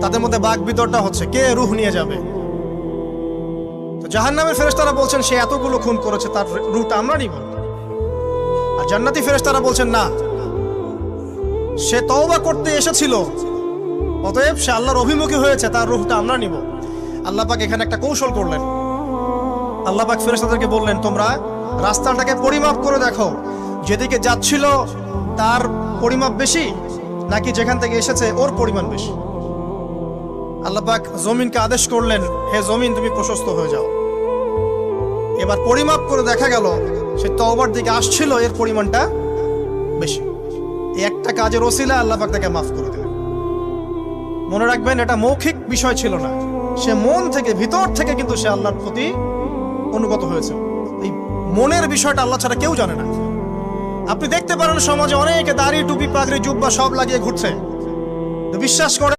তাদের মধ্যে বাক বিতরটা হচ্ছে কে রূহ নিয়ে যাবে। তো জাহান্নামের ফেরেশতারা বলছেন সে এতগুলো খুন করেছে, তার রূহটা আমরা নিব। আর জান্নাতি ফেরেশতারা বলছেন না, সে তওবা করতে এসেছিল, অতএব সে আল্লাহর অভিমুখী হয়েছে, তার রূহটা আমরা নিব। আল্লাহ পাক এখানে একটা কৌশল করলেন। আল্লাহ পাক ফেরেশতাদেরকে বললেন, তোমরা রাস্তাটাকে পরিমাপ করে দেখো, যেদিকে যাচ্ছিল তার পরিমাপ বেশি নাকি যেখান থেকে এসেছে ওর পরিমাণ বেশি। আল্লাহ পাক জমিনকে আদেশ করলেন, হে জমিন তুমি প্রশস্ত হয়ে যাও। এবার পরিমাপ করে দেখা গেল সে তওবার দিকে আসছিল, এর পরিমাণটা বেশি। এই একটা কাজের ওসিলা আল্লাহ পাক তাকে মাফ করে দিলেন। মনে রাখবেন, এটা মৌখিক বিষয় ছিল না, সে মন থেকে, ভিতর থেকে কিন্তু সে আল্লাহর প্রতি অনুগত হয়েছে। এই মনের বিষয়টা আল্লাহ ছাড়া কেউ জানে না। আপনি দেখতে পারেন সমাজে অনেকে দাড়ি, টুপি, পাগড়ি, জুব্বা সব লাগিয়ে ঘুরছে, তো বিশ্বাস করে